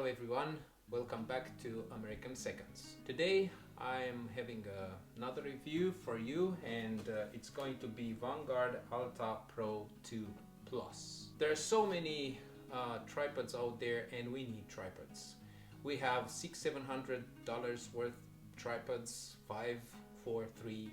everyone, welcome back to American Seconds. Today I'm having another review for you, and it's going to be Vanguard Alta Pro 2 Plus. There are so many tripods out there, and we need tripods. We have $600-700 worth tripods, 5, 4, 3,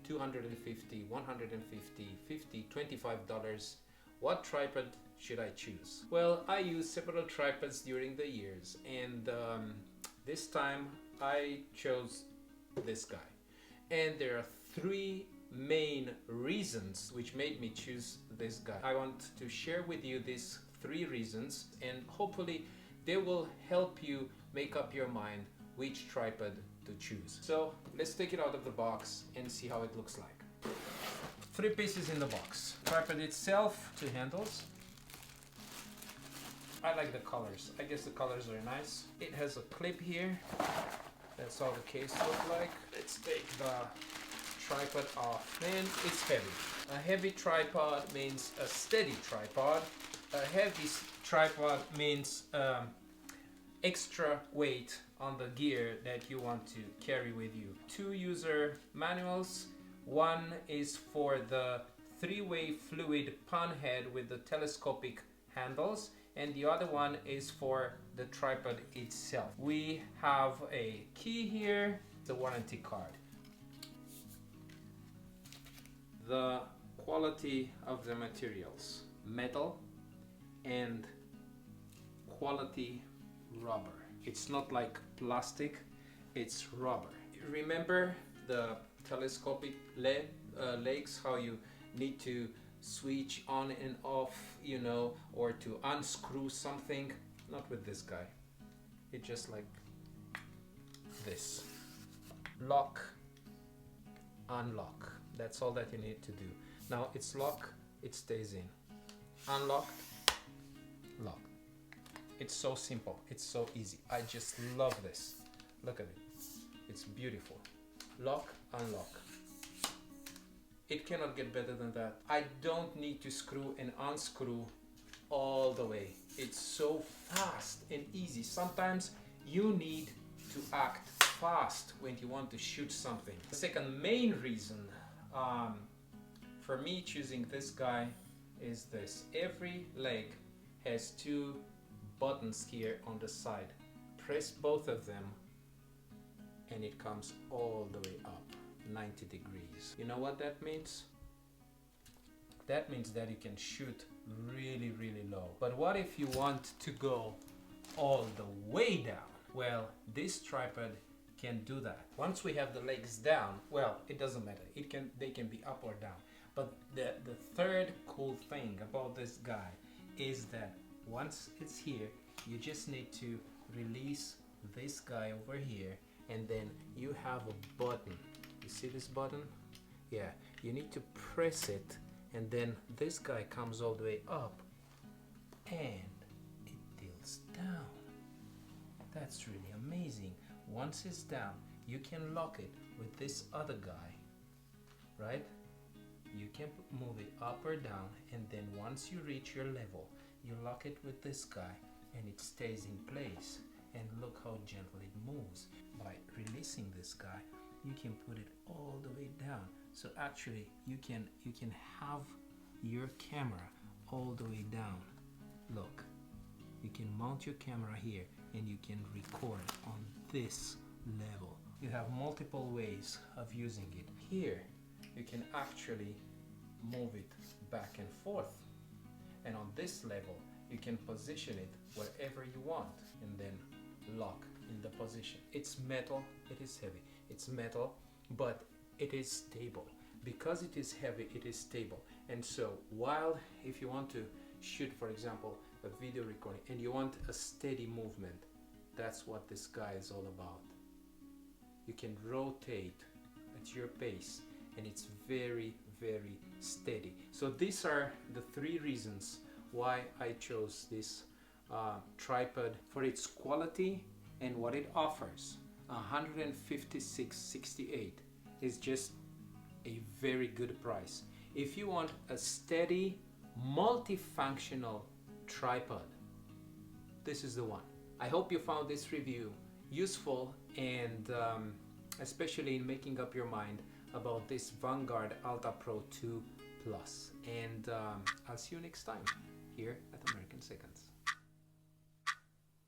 $250, $150, $50, $25. What tripod should I choose? Well, I use several tripods during the years, and this time I chose this guy. And there are three main reasons which made me choose this guy. I want to share with you these three reasons, and hopefully they will help you make up your mind which tripod to choose. So let's take it out of the box and see how it looks like. Three pieces in the box. Tripod itself, two handles. I like the colors. I guess the colors are nice. It has a clip here. That's how the case looks like. Let's take the tripod off. Man, it's heavy. A heavy tripod means a steady tripod. A heavy tripod means extra weight on the gear that you want to carry with you. Two user manuals. One is for the three-way fluid pan head with the telescopic handles, and the other one is for the tripod itself. We have a key here, the warranty card. The quality of the materials: metal and quality rubber. It's not like plastic, it's rubber. Remember the telescopic legs, how you need to switch on and off, you know, or to unscrew something? Not with this guy. It's just like this. Lock, unlock. That's all that you need to do. Now it's lock, it stays in. Unlocked, lock. It's so simple, it's so easy. I just love this. Look at it, it's beautiful. Lock, unlock. It cannot get better than that. I don't need to screw and unscrew all the way. It's so fast and easy. Sometimes you need to act fast when you want to shoot something. The second main reason for me choosing this guy is this. Every leg has two buttons here on the side. Press both of them and it comes all the way up 90 degrees. You know what that means? That means that you can shoot really, really low. But what if you want to go all the way down? Well, this tripod can do that. Once we have the legs down, well, it doesn't matter. They can be up or down. But the third cool thing about this guy is that once it's here, you just need to release this guy over here, and then you have a button. You see this button? Yeah, you need to press it, and then this guy comes all the way up and it tilts down. That's really amazing. Once it's down, you can lock it with this other guy, right? You can move it up or down, and then once you reach your level, you lock it with this guy and it stays in place. And look how gentle it moves. By releasing this guy, you can put it all the way down. So actually you can have your camera all the way down. Look, you can mount your camera here and you can record on this level. You have multiple ways of using it. Here you can actually move it back and forth, and on this level you can position it wherever you want and then lock in the position. It's metal, it is heavy. It's metal, but it is stable. Because it is heavy, it is stable. And so while, if you want to shoot, for example, a video recording and you want a steady movement, that's what this guy is all about. You can rotate at your pace and it's very, very steady. So these are the three reasons why I chose this tripod: for its quality and what it offers. $156.68 is just a very good price. If you want a steady multifunctional tripod, this is the one. I hope you found this review useful and especially in making up your mind about this Vanguard Alta Pro 2 Plus. And I'll see you next time here at American Seconds.